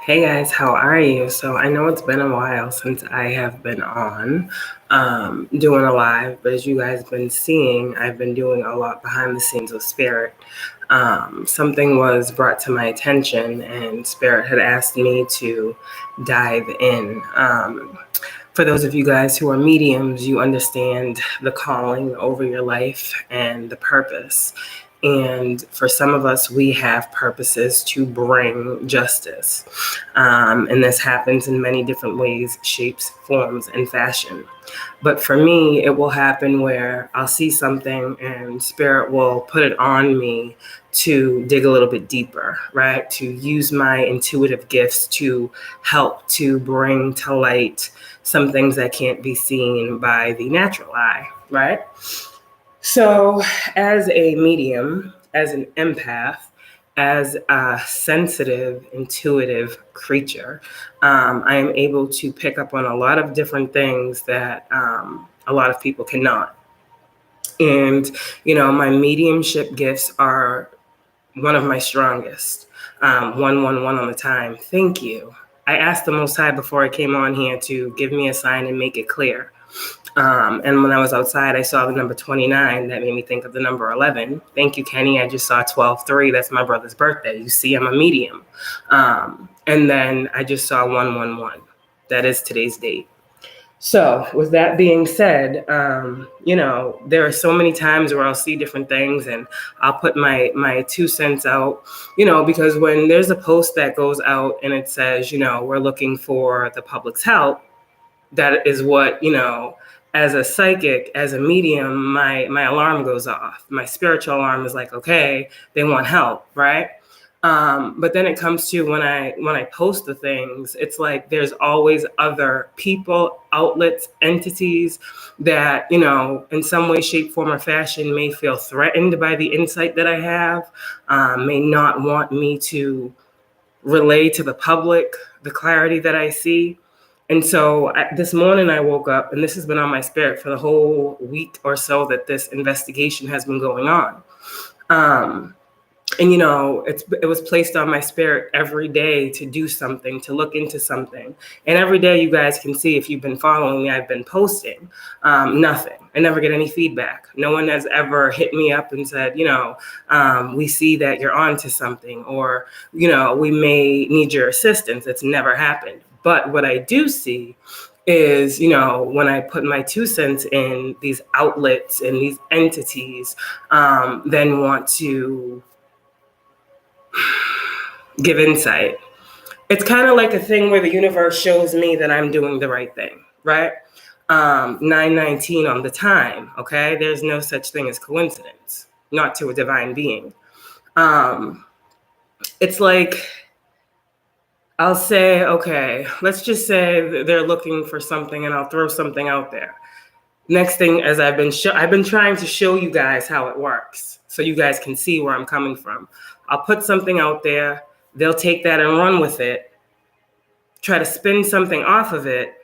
Hey guys, how are you? So I know it's been a while since I have been on doing a live, but as you guys have been seeing, I've been doing a lot behind the scenes with Spirit. Something was brought to my attention and Spirit had asked me to dive in. For those of you guys who are mediums, you understand the calling over your life and the purpose. And for some of us, we have purposes to bring justice. And this happens in many different ways, shapes, forms, and fashion. But for me, it will happen where I'll see something and Spirit will put it on me to dig a little bit deeper, right? To use my intuitive gifts to help to bring to light some things that can't be seen by the natural eye, right? So as a medium, as an empath, as a sensitive, intuitive creature, I am able to pick up on a lot of different things that a lot of people cannot. And, my mediumship gifts are one of my strongest. 111 on the time. Thank you. I asked the Most High before I came on here to give me a sign and make it clear. And when I was outside, I saw the number 29. That made me think of the number 11. Thank you, Kenny. I just saw 12-3. That's my brother's birthday. You see, I'm a medium. And then I just saw 111. That is today's date. So with that being said, there are so many times where I'll see different things and I'll put my 2 cents out, because when there's a post that goes out and it says, we're looking for the public's help, that is what, as a psychic, as a medium, my alarm goes off. My spiritual alarm is like, okay, they want help, right? But then it comes to when I post the things, it's like there's always other people, outlets, entities that, in some way, shape, form, or fashion may feel threatened by the insight that I have, may not want me to relay to the public the clarity that I see. And so this morning I woke up, and this has been on my spirit for the whole week or so that this investigation has been going on. And, it was placed on my spirit every day to do something, to look into something. And every day you guys can see, if you've been following me, I've been posting nothing. I never get any feedback. No one has ever hit me up and said, we see that you're onto something, or, we may need your assistance. It's never happened. But what I do see is, when I put my 2 cents in, these outlets and these entities then want to give insight. It's kind of like a thing where the universe shows me that I'm doing the right thing, right? 9:19 on the time, okay? There's no such thing as coincidence, not to a divine being. It's like, I'll say, okay, let's just say they're looking for something and I'll throw something out there. Next thing, as I've been trying to show you guys how it works so you guys can see where I'm coming from. I'll put something out there. They'll take that and run with it, try to spin something off of it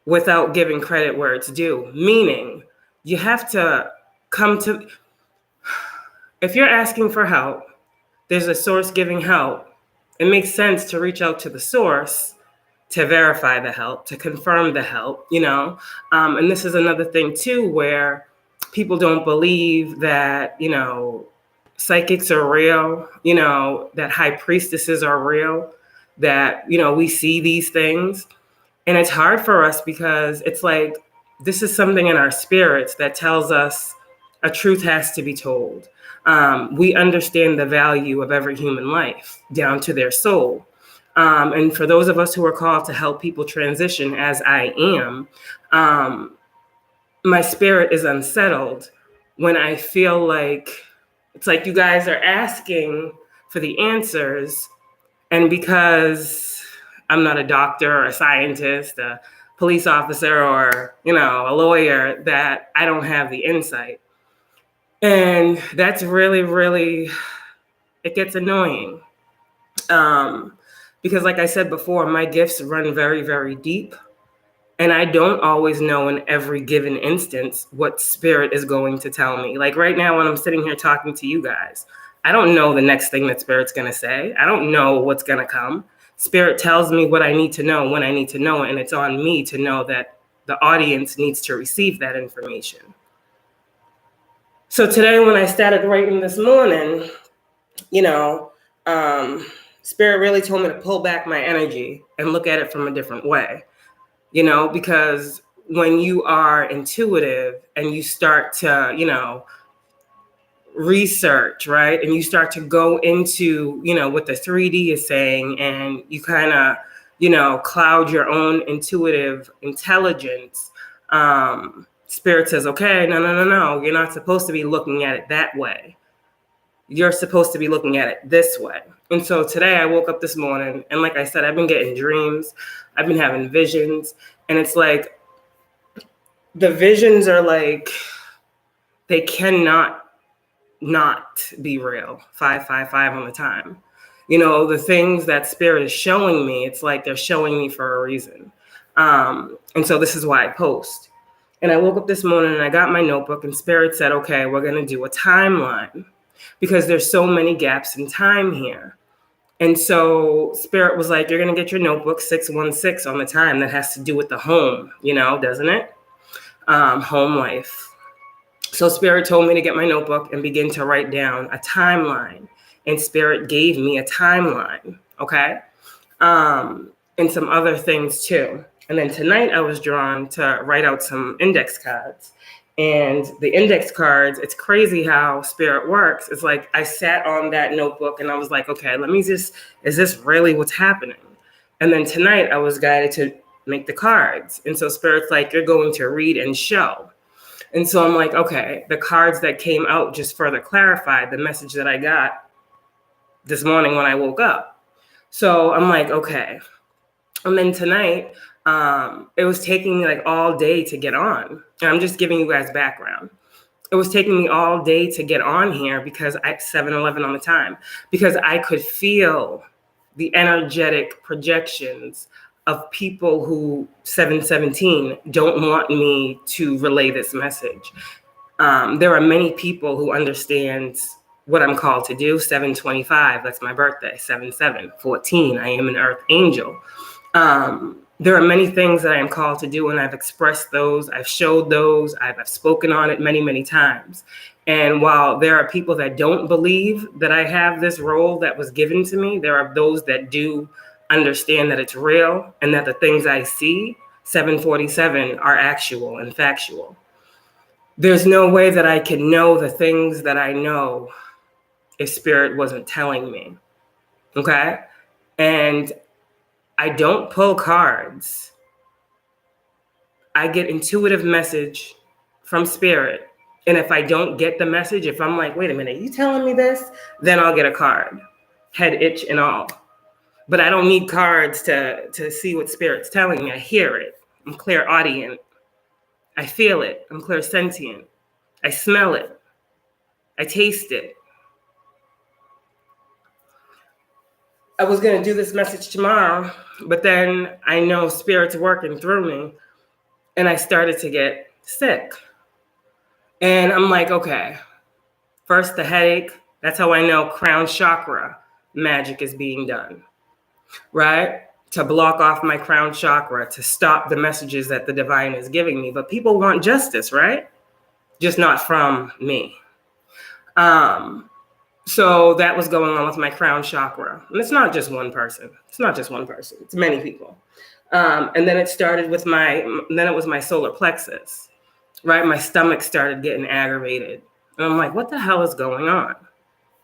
without giving credit where it's due. Meaning, you have to come to, if you're asking for help, there's a source giving help. It makes sense to reach out to the source to verify the help, to confirm the help, and this is another thing too, where people don't believe that, psychics are real, that high priestesses are real, that, we see these things. And it's hard for us because it's like, this is something in our spirits that tells us a truth has to be told. We understand the value of every human life down to their soul. And for those of us who are called to help people transition, as I am, my spirit is unsettled when I feel like it's like you guys are asking for the answers. And because I'm not a doctor or a scientist, a police officer, or, a lawyer, that I don't have the insight. And that's really, really, it gets annoying. Because like I said before, my gifts run very, very deep. And I don't always know in every given instance what spirit is going to tell me. Like right now, when I'm sitting here talking to you guys, I don't know the next thing that spirit's going to say. I don't know what's going to come. Spirit tells me what I need to know when I need to know it, and it's on me to know that the audience needs to receive that information. So today when I started writing this morning, Spirit really told me to pull back my energy and look at it from a different way, because when you are intuitive and you start to, research, right? And you start to go into, what the 3D is saying, and you kind of, cloud your own intuitive intelligence. Spirit says, okay, no. You're not supposed to be looking at it that way. You're supposed to be looking at it this way. And so today I woke up this morning, and like I said, I've been getting dreams. I've been having visions. And it's like, the visions are like, they cannot not be real. 555 on the time. The things that Spirit is showing me, it's like they're showing me for a reason. And so this is why I post. And I woke up this morning and I got my notebook, and Spirit said, okay, we're going to do a timeline because there's so many gaps in time here. And so Spirit was like, you're going to get your notebook 616 on the time. That has to do with the home, doesn't it? Home life. So Spirit told me to get my notebook and begin to write down a timeline. And Spirit gave me a timeline, okay? And some other things too. And then tonight I was drawn to write out some index cards. And the index cards, it's crazy how Spirit works. It's like I sat on that notebook and I was like, okay, is this really what's happening? And then tonight I was guided to make the cards. And so Spirit's like, you're going to read and show. And so I'm like, okay, the cards that came out just further clarified the message that I got this morning when I woke up. So I'm like, okay. And then tonight, it was taking me like all day to get on. And I'm just giving you guys background. It was taking me all day to get on here because 7-11 on the time, because I could feel the energetic projections of people who 717 don't want me to relay this message. There are many people who understand what I'm called to do. 725, that's my birthday. 7714, I am an earth angel. There are many things that I am called to do, and I've expressed those. I've showed those. I've spoken on it many, many times. And while there are people that don't believe that I have this role that was given to me, there are those that do understand that it's real and that the things I see, 747, are actual and factual. There's no way that I can know the things that I know if Spirit wasn't telling me, okay? And I don't pull cards. I get intuitive message from Spirit. And if I don't get the message, if I'm like, wait a minute, you telling me this? Then I'll get a card, head itch and all. But I don't need cards to see what Spirit's telling me. I hear it. I'm clairaudient. I feel it. I'm clairsentient. I smell it. I taste it. I was going to do this message tomorrow, but then I know Spirit's working through me, and I started to get sick. And I'm like, okay, first the headache. That's how I know crown chakra magic is being done, right? To block off my crown chakra, to stop the messages that the divine is giving me. But people want justice, right? Just not from me. So that was going on with my crown chakra. And it's not just one person. It's many people. And then it started with then it was my solar plexus, right? My stomach started getting aggravated. And I'm like, what the hell is going on?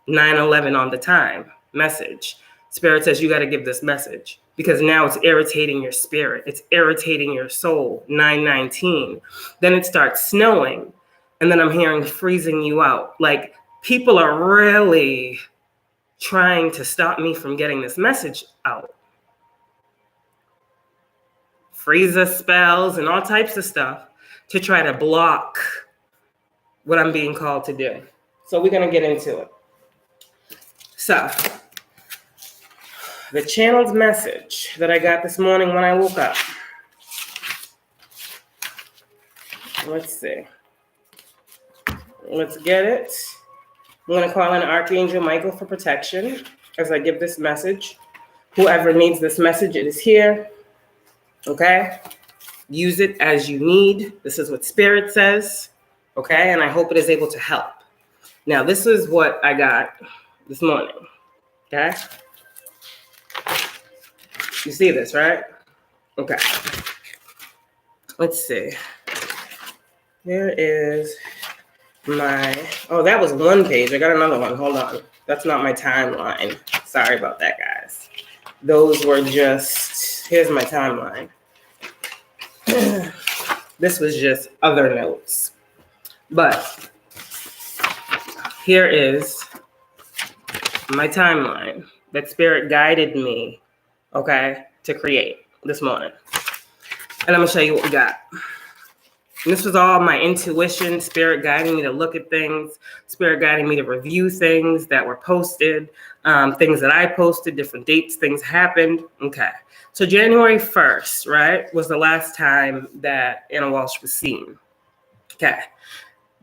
9/11 on the time message. Spirit says, you got to give this message because now it's irritating your spirit. It's irritating your soul. 9/19. Then it starts snowing. And then I'm hearing freezing you out. Like, people are really trying to stop me from getting this message out. Freezer spells and all types of stuff to try to block what I'm being called to do. So we're going to get into it. So the channeled message that I got this morning when I woke up. Let's see. Let's get it. I'm going to call in Archangel Michael for protection as I give this message. Whoever needs this message, it is here. Okay? Use it as you need. This is what Spirit says. Okay? And I hope it is able to help. Now, this is what I got this morning. Okay? You see this, right? Okay. Let's see. There is my, oh, that was one page. I got another one. Hold on. That's not my timeline. Sorry about that, guys. Those were just, here's my timeline. This was just other notes. But here is my timeline that Spirit guided me, okay, to create this morning. And I'm going to show you what we got. And this was all my intuition, Spirit guiding me to look at things, Spirit guiding me to review things that were posted, things that I posted, different dates, things happened. Okay. So January 1st, right, was the last time that Anna Walshe was seen. Okay.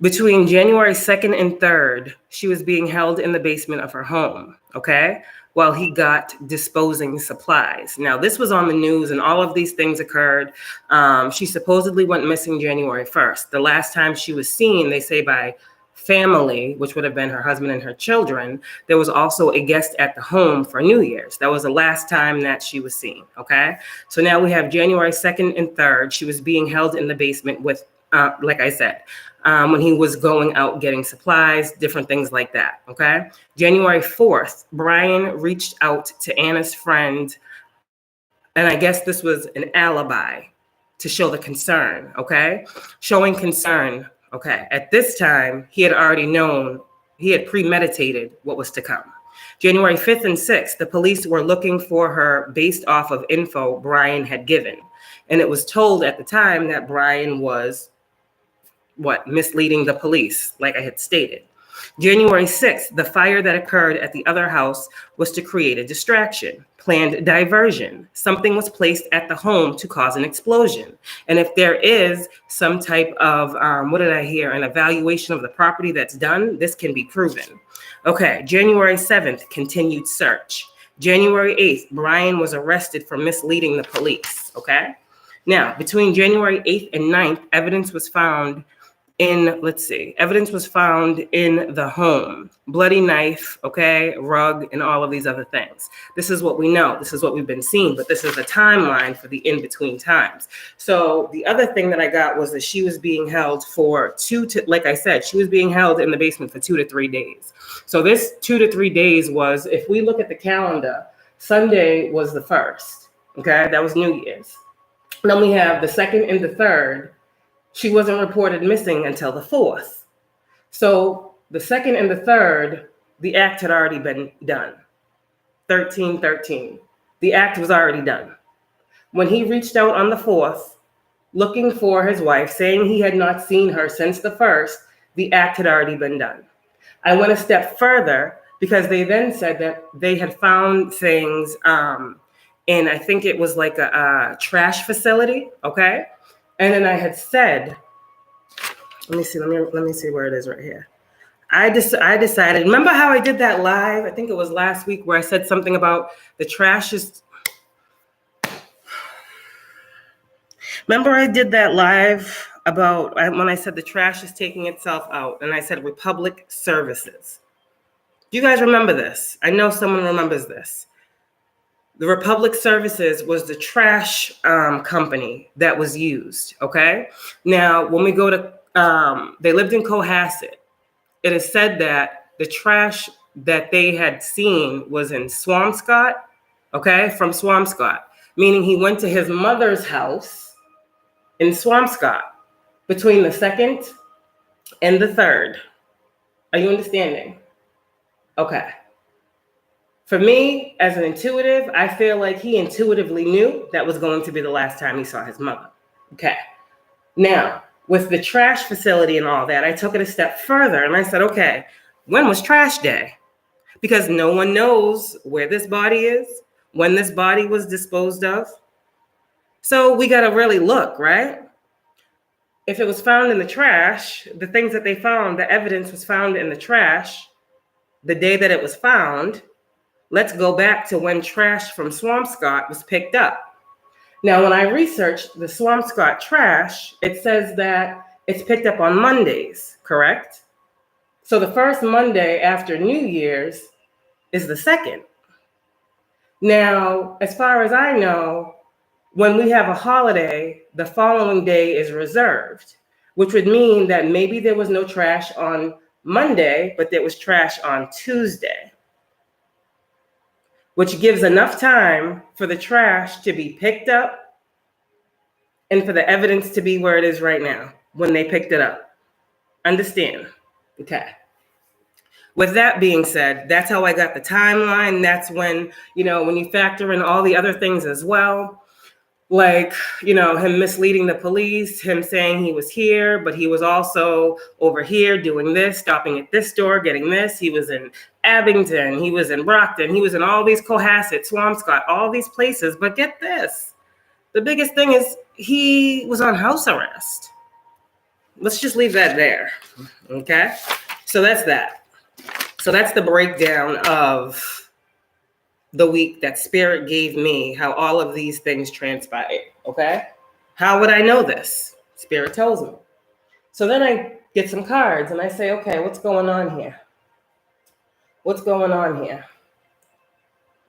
Between January 2nd and 3rd, she was being held in the basement of her home, okay, while he got disposing supplies. Now, this was on the news and all of these things occurred. She supposedly went missing January 1st. The last time she was seen, they say by family, which would have been her husband and her children, there was also a guest at the home for New Year's. That was the last time that she was seen, okay? So now we have January 2nd and 3rd. She was being held in the basement with, like I said, when he was going out getting supplies, different things like that, okay? January 4th, Brian reached out to Anna's friend, and I guess this was an alibi to show the concern, okay? Showing concern, okay? At this time, he had already known, he had premeditated what was to come. January 5th and 6th, the police were looking for her based off of info Brian had given. And it was told at the time that Brian was misleading the police, like I had stated. January 6th, the fire that occurred at the other house was to create a distraction, planned diversion. Something was placed at the home to cause an explosion. And if there is some type of, what did I hear, an evaluation of the property that's done, this can be proven. Okay, January 7th, continued search. January 8th, Brian was arrested for misleading the police, okay? Now, between January 8th and 9th, evidence was found in the home, bloody knife, okay, rug, and all of these other things. This is what we know. This is what we've been seeing, but this is a timeline for the in-between times. So the other thing that I got was that she was being held for like I said, she was being held in the basement for 2 to 3 days. So this 2 to 3 days was, if we look at the calendar, Sunday was the 1st, okay? That was New Year's. Then we have the 2nd and the 3rd. She wasn't reported missing until the 4th. So the 2nd and the 3rd, the act had already been done. 1313. The act was already done. When he reached out on the 4th, looking for his wife, saying he had not seen her since the 1st, the act had already been done. I went a step further because they then said that they had found things in, I think it was like a trash facility, okay? And then I had said, let me see where it is right here. I decided, remember how I did that live? I think it was last week where I said something about the trash is. Remember I did that live about when I said the trash is taking itself out, and I said Republic Services. Do you guys remember this? I know someone remembers this. The Republic Services was the trash company that was used, okay? Now, when we go to, they lived in Cohasset. It is said that the trash that they had seen was in Swampscott, okay? From Swampscott, meaning he went to his mother's house in Swampscott between the 2nd and the 3rd. Are you understanding? Okay. For me, as an intuitive, I feel like he intuitively knew that was going to be the last time he saw his mother. Okay. Now, with the trash facility and all that, I took it a step further and I said, okay, when was trash day? Because no one knows where this body is, when this body was disposed of. So we got to really look, right? If it was found in the trash, the things that they found, the evidence was found in the trash the day that it was found. Let's go back to when trash from Swampscott was picked up. Now, when I researched the Swampscott trash, it says that it's picked up on Mondays, correct? So the first Monday after New Year's is the second. Now, as far as I know, when we have a holiday, the following day is reserved, which would mean that maybe there was no trash on Monday, but there was trash on Tuesday, which gives enough time for the trash to be picked up and for the evidence to be where it is right now when they picked it up. Understand? Okay. With that being said, that's how I got the timeline. That's when, when you factor in all the other things as well, like, him misleading the police, him saying he was here, but he was also over here doing this, stopping at this store, getting this. He was in Abington, he was in Brockton, he was in all these Cohasset, Swampscott, all these places. But get this, the biggest thing is he was on house arrest. Let's just leave that there, okay? So that's that. So that's the breakdown of the week that Spirit gave me, how all of these things transpired, okay? How would I know this? Spirit tells me. So then I get some cards and I say, okay, what's going on here? What's going on here?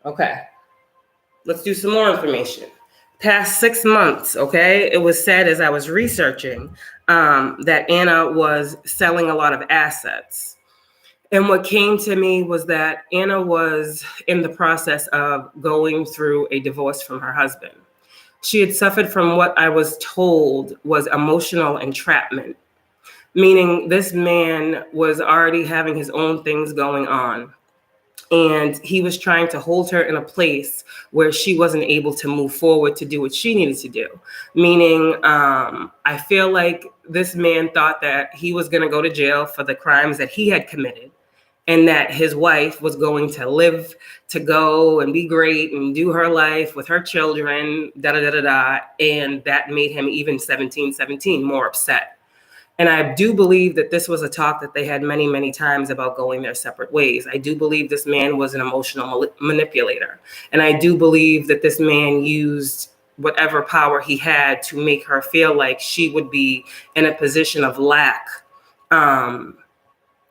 Okay, let's do some more information. Past 6 months, okay, it was said as I was researching that Anna was selling a lot of assets. And what came to me was that Anna was in the process of going through a divorce from her husband. She had suffered from what I was told was emotional entrapment, meaning this man was already having his own things going on. And he was trying to hold her in a place where she wasn't able to move forward to do what she needed to do. Meaning, I feel like this man thought that he was going to go to jail for the crimes that he had committed, and that his wife was going to live to go and be great and do her life with her children, and that made him even 17 more upset. And I do believe that this was a talk that they had many, many times about going their separate ways. I do believe this man was an emotional manipulator. And I do believe that this man used whatever power he had to make her feel like she would be in a position of lack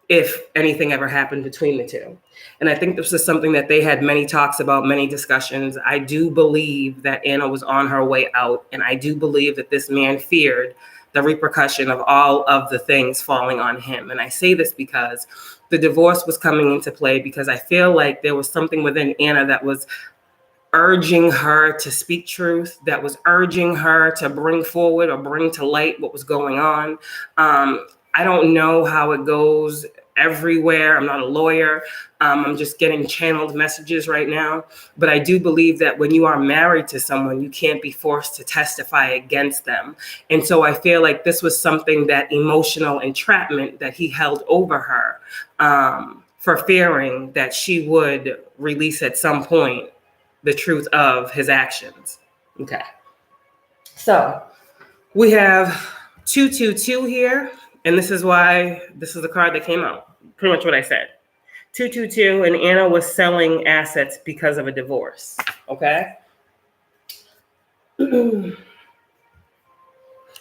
if anything ever happened between the two. And I think this is something that they had many talks about, many discussions. I do believe that Anna was on her way out. And I do believe that this man feared the repercussion of all of the things falling on him. And I say this because the divorce was coming into play, because I feel like there was something within Anna that was urging her to speak truth, that was urging her to bring forward or bring to light what was going on. I don't know how it goes everywhere. I'm not a lawyer. I'm just getting channeled messages right now. But I do believe that when you are married to someone, you can't be forced to testify against them. And so I feel like this was something, that emotional entrapment that he held over her, for fearing that she would release at some point the truth of his actions. Okay. So we have 222 here. And this is why this is the card that came out. Pretty much what I said. 222, and Anna was selling assets because of a divorce. Okay?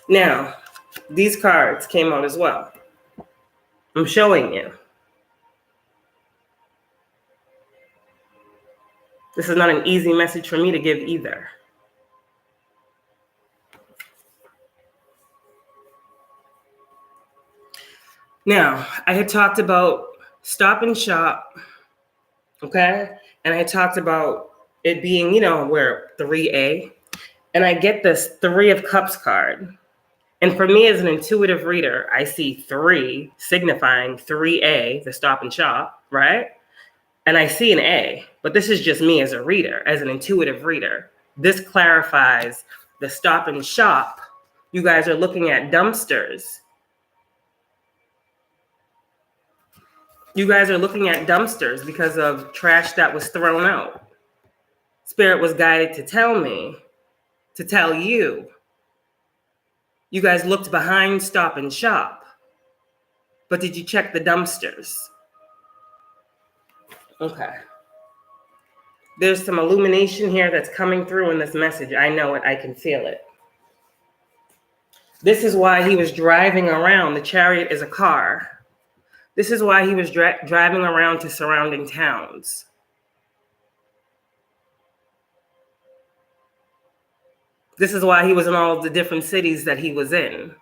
Now, these cards came out as well. I'm showing you. This is not an easy message for me to give either. Now, I had talked about Stop and Shop, okay? And I talked about it being, where 3A. And I get this 3 of Cups card. And for me as an intuitive reader, I see 3 signifying 3A, the Stop and Shop, right? And I see an A, but this is just me as a reader, as an intuitive reader. This clarifies the Stop and Shop. You guys are looking at dumpsters. You guys are looking at dumpsters because of trash that was thrown out. Spirit was guided to tell me, to tell you. You guys looked behind Stop and Shop, but did you check the dumpsters? Okay. There's some illumination here that's coming through in this message. I know it. I can feel it. This is why he was driving around. The chariot is a car. This is why he was driving around to surrounding towns. This is why he was in all of the different cities that he was in.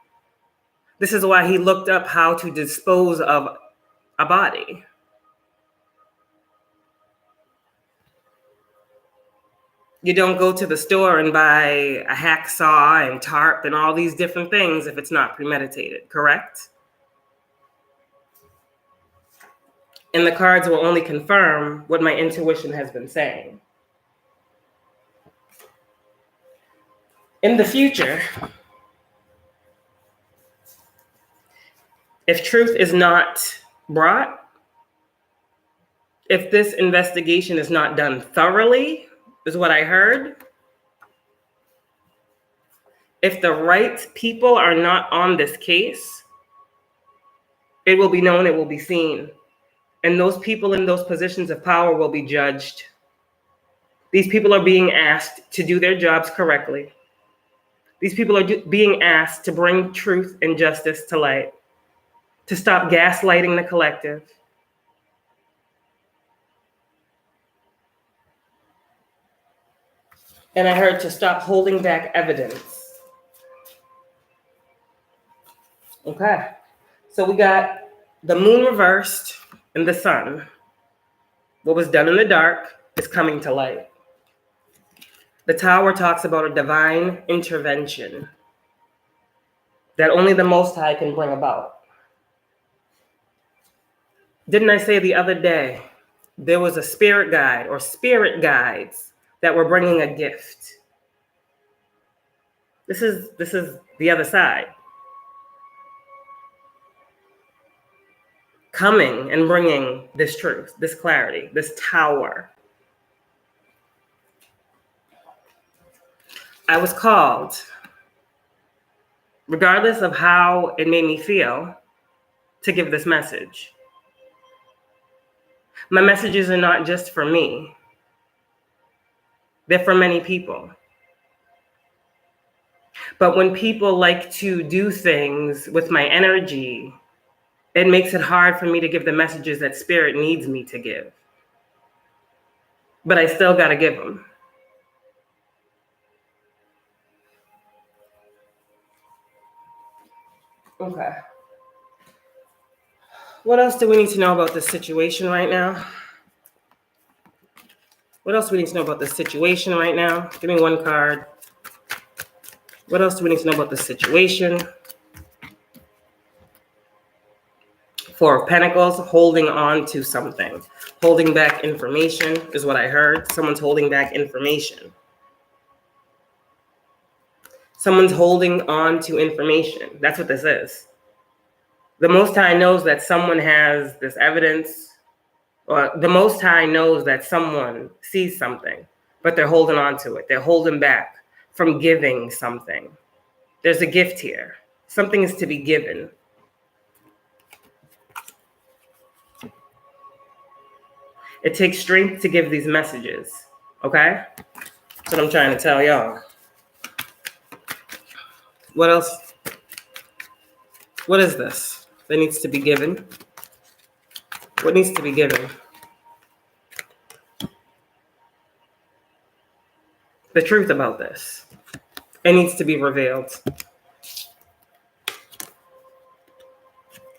This is why he looked up how to dispose of a body. You don't go to the store and buy a hacksaw and tarp and all these different things if it's not premeditated, correct? And the cards will only confirm what my intuition has been saying. In the future, if truth is not brought, if this investigation is not done thoroughly, is what I heard. If the right people are not on this case, it will be known, it will be seen. And those people in those positions of power will be judged. These people are being asked to do their jobs correctly. These people are being asked to bring truth and justice to light, to stop gaslighting the collective. And I heard to stop holding back evidence. Okay, so we got the moon reversed and the sun. What was done in the dark is coming to light. The tower talks about a divine intervention that only the Most High can bring about. Didn't I say the other day, there was a spirit guide or spirit guides that were bringing a gift? This is the other side. Coming and bringing this truth, this clarity, this tower. I was called, regardless of how it made me feel, to give this message. My messages are not just for me. They're for many people. But when people like to do things with my energy, it makes it hard for me to give the messages that Spirit needs me to give. But I still got to give them. Okay. What else do we need to know about this situation right now? What else do we need to know about this situation right now? Give me one card. What else do we need to know about this situation? Four of Pentacles, holding on to something. Holding back information is what I heard. Someone's holding back information. Someone's holding on to information. That's what this is. The Most High knows that someone has this evidence, or the Most High knows that someone sees something, but they're holding on to it. They're holding back from giving something. There's a gift here. Something is to be given. It takes strength to give these messages, okay? That's what I'm trying to tell y'all. What else? What is this that needs to be given? What needs to be given? The truth about this. It needs to be revealed.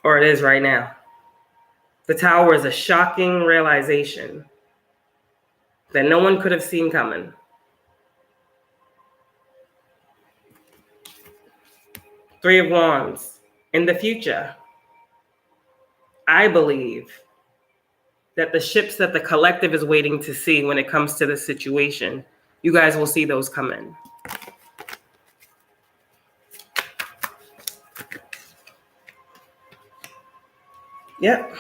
Or it is right now. The tower is a shocking realization that no one could have seen coming. Three of Wands. In the future, I believe that the ships that the collective is waiting to see when it comes to this situation, you guys will see those come in. Yep.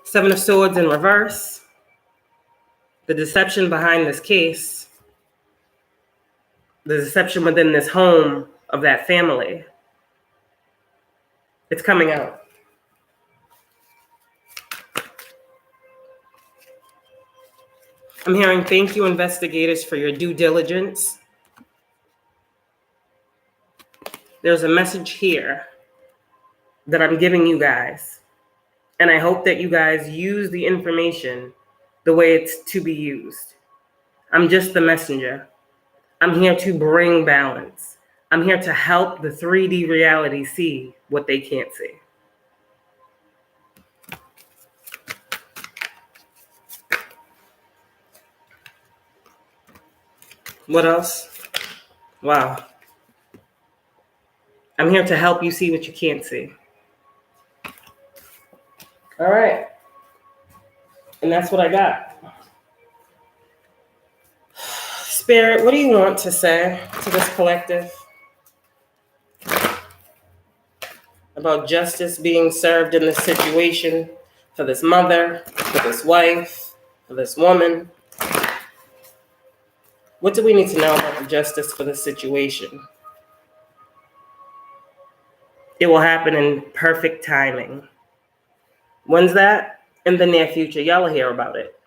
Seven of Swords in reverse. The deception behind this case. The deception within this home of that family. It's coming out. I'm hearing thank you, investigators, for your due diligence. There's a message here that I'm giving you guys. And I hope that you guys use the information the way it's to be used. I'm just the messenger. I'm here to bring balance. I'm here to help the 3D reality see what they can't see. What else? Wow. I'm here to help you see what you can't see. All right. And that's what I got. Spirit, what do you want to say to this collective about justice being served in this situation for this mother, for this wife, for this woman? What do we need to know about the justice for this situation? It will happen in perfect timing. When's that? In the near future. Y'all will hear about it.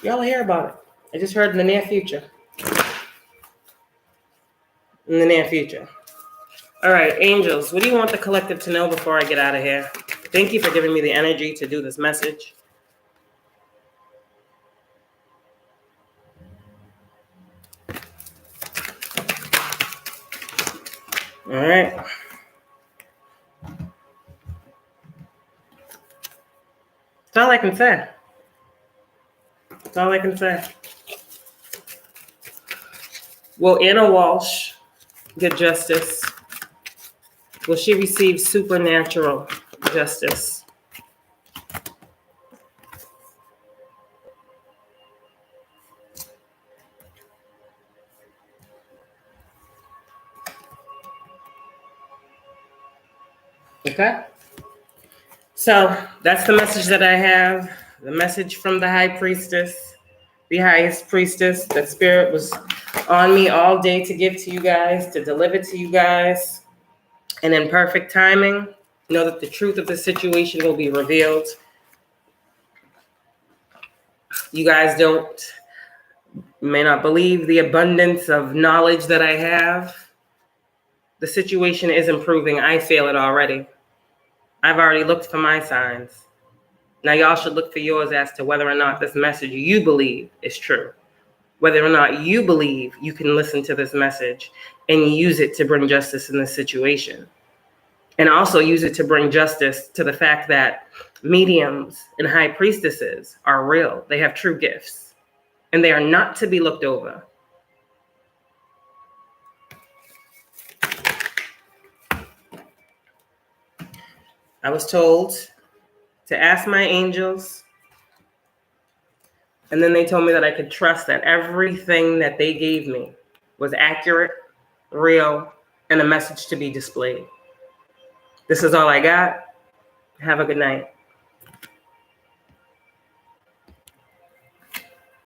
Y'all will hear about it. I just heard in the near future. In the near future. All right, angels, what do you want the collective to know before I get out of here? Thank you for giving me the energy to do this message. All right. That's all I can say. That's all I can say. Will Anna Walshe get justice? Will she receive supernatural justice? Okay. So that's the message that I have. The message from the High Priestess, the highest priestess. That spirit was on me all day to give to you guys, to deliver to you guys. And in perfect timing, know that the truth of the situation will be revealed. You guys may not believe the abundance of knowledge that I have. The situation is improving. I feel it already. I've already looked for my signs. Now y'all should look for yours as to whether or not this message you believe is true. Whether or not you believe you can listen to this message and use it to bring justice in this situation. And also use it to bring justice to the fact that mediums and high priestesses are real. They have true gifts. And they are not to be looked over. I was told to ask my angels, and then they told me that I could trust that everything that they gave me was accurate, real, and a message to be displayed. This is all I got. Have a good night.